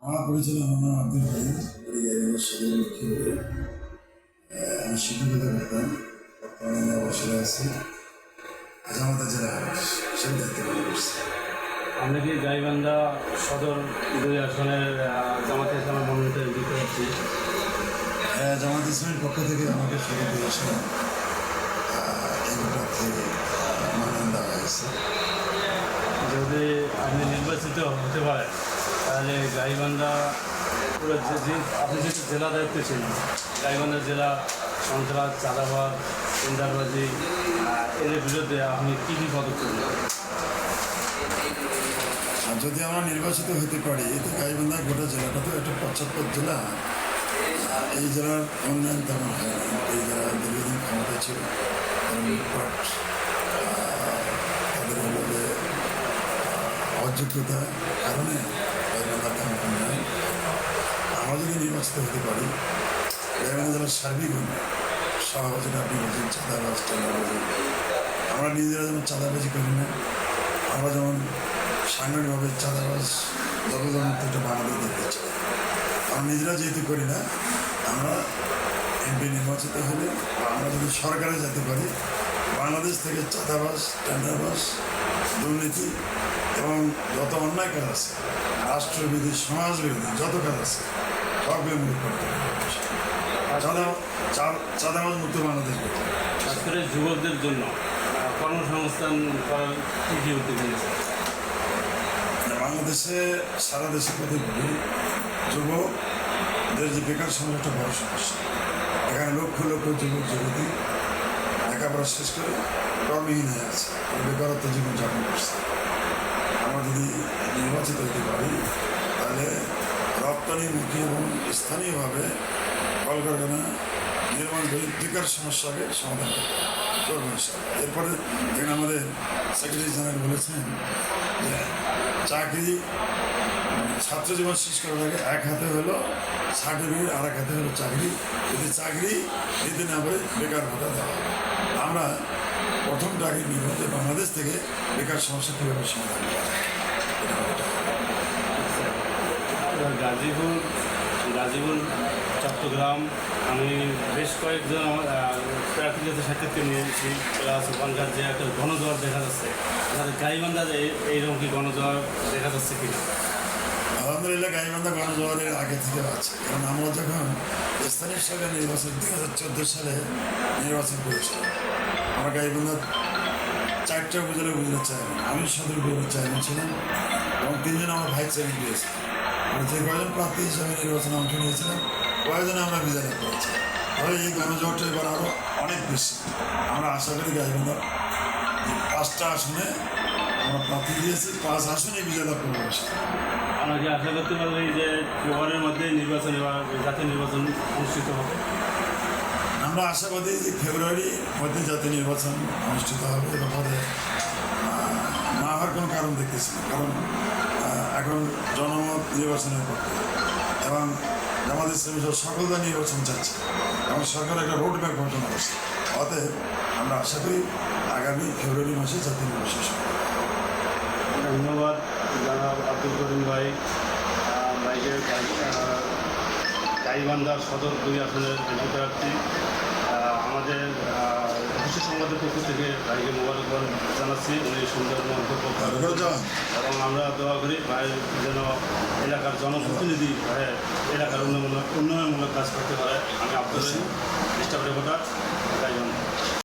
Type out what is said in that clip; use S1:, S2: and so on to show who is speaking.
S1: আমার পরিচয় আমার নাম আব্দুল হালিম গাইবান্ধা সদরমুখী হয়ে আমি শিক্ষকতা করতাম। বর্তমানে অবসরে আছি। আজ আমাদের জেলা সেই দায়িত্ব পালন করছি।
S2: আমরা কি গাইবান্ধা সদর 2 আসনের জামাতে ইসলামের মনোনীত দিতে পারছি।
S1: জামাত ইসলামের পক্ষ থেকে আমাকে সদর 2 আসনে এই প্রার্থী মনোনয়ন দেওয়া হয়েছে।
S2: যদি আপনি নির্বাচিত হতে পারেন তাহলে গাইবান্ধা পুরো আপনি যেহেতু জেলা দায়িত্বে ছিলেন, গাইবান্ধা জেলা সন্ত্রাস, চাঁদাবাদ, টেন্ডারবাজি এর বিরুদ্ধে আপনি কী কী পদক্ষেপ নেবেন?
S1: আর যদি আমরা নির্বাচিত হতে পারি তো গাইবান্ধা গোটা জেলাটা তো একটা পশ্চাৎপদ জেলা। এই জেলার উন্নয়ন তেমন হয় না। এই জেলা দীর্ঘদিন ক্ষমতা ছিল, তাদের হলো যে অযোগ্যতার কারণে গাইবান্ধা তেমন উন্নয়ন। আমরা যদি নির্বাচিত হতে পারি গাইবান্ধা জেলার সার্বিক উন্নয়ন সহবাজিটা আপনি বলছেন চাঁদাবাজ টেন্ডারবাজি, আমরা নিজেরা যেমন চাঁদাবাজি করি না, আমরা যেমন সাংগঠনিকভাবে চাঁদাবাজ দলমুক্ত একটা বাংলাদেশ দেখতে চাই। আমরা নিজেরা যেহেতু করি না, আমরা এমপি নির্বাচিত হলে বা আমরা যদি সরকারে যেতে পারি বাংলাদেশ থেকে চাঁদাবাজ টেন্ডারবাজ দুর্নীতি এবং যত অন্যায় কাজ আছে রাষ্ট্রবিরোধী সমাজবিরোধী যত কাজ আছে সবগুলো মুক্ত করতে হবে। চাঁদাবাজ মুক্ত বাংলাদেশ করতে হবে।
S2: খাস করে যুবকদের জন্য কর্মসংস্থান করার কী কী উদ্যোগ নিয়েছে?
S1: বাংলাদেশে সারা দেশের কথা বলি, যুবকদের যে বেকার সমস্যা বড় সমস্যা। এখানে লক্ষ লক্ষ যুবক যুবতী লেখাপড়া শেষ করে কর্মহীন হয়ে আছে, বেকারত্ব জীবনযাপন করছে। আমরা যদি নির্বাচিত হতে পারি তাহলে রপ্তানিমুখী এবং স্থানীয়ভাবে কলকারখানা নির্মাণ করে বেকার সমস্যাকে সমাধান করবে। এরপরে এখানে আমাদের সেক্রেটারি জেনারেল বলেছেন যে চাকরি ছাত্র জীবন শেষ করার আগে এক হাতে হলো সার্টিফিকেট, আর এক হাতে হলো চাকরি। যদি চাকরি দিতে না পারে বেকার ভাতা দেওয়া হবে। আমরা প্রথম টার্গেট নিব যে বাংলাদেশ থেকে বেকার সমস্যা কীভাবে সমাধান করা যায়।
S2: গাজীপুর চট্টগ্রাম আমি বেশ কয়েকজন আমার প্রার্থীদের সাক্ষাৎকার নিয়েছি, প্লাস ওখানকার যে একটা গণজোয়ার দেখা যাচ্ছে, গাইবান্ধায় এইরকম কি গণজোয়ার দেখা যাচ্ছে কিনা?
S1: আলহামদুলিল্লাহ গাইবান্ধা গণজোয়ারের আগে থেকে আছে, কারণ আমরা যখন স্থানীয় সরকার নির্বাচন 2014 সালে নির্বাচন করেছিলাম, আমরা গাইবান্ধার 4টা উপজেলা চেয়ারম্যান, আমি সদর উপজেলার চেয়ারম্যান ছিলাম এবং 3জন আমরা ভাইস চেয়ারম্যান দিয়েছিলাম। আমরা যে কয়জন প্রার্থী হিসাবে নির্বাচনে অংশ নিয়েছিলাম কয়েকজনে আমরা বিজয় লাভ করেছি। তবে এই গণজোয়ারটা এবার আরও অনেক বেশি। আমরা আশা করি গাইবান্ধার 5টা আসনে আমরা প্রার্থী দিয়েছি, 5 আসনে বিজয় লাভ করবো।
S2: আমরা কি আশা করতে পারি যে ফেব্রুয়ারির মধ্যে নির্বাচন এবার জাতীয় নির্বাচন অনুষ্ঠিত হবে?
S1: আমরা আশাবাদী যে ফেব্রুয়ারির মধ্যে জাতীয় নির্বাচন অনুষ্ঠিত হবে। এ ব্যাপারে না হওয়ার কোনো কারণ দেখতেছি না, কারণ এখন জনমত নির্বাচনের পক্ষে এবং জামাত ইসলামী সকল দল নির্বাচন চাচ্ছে এবং সরকার একটা রোড ম্যাপ ঘোষণা করছে। অতএব আমরা আশা করি আগামী ফেব্রুয়ারি মাসে জাতীয় নির্বাচন হবে।
S2: ধন্যবাদ জনাব আব্দুল করিম ভাই, ভাইকে গাইবান্ধার সদর 2 আসনের এমপি প্রার্থী। আমাদের অফিসের সংবাদের পক্ষ থেকে ভাইকে মোবারকবাদ জানাচ্ছি, উনি সুন্দর মন্তব্য করেন এবং আমরা দোয়া করি ভাই যেন এলাকার জনপ্রতিনিধি হয়ে এলাকার উন্নয়নমূলক কাজ করতে পারে। আমি আব্দুল চেষ্টা করে কথা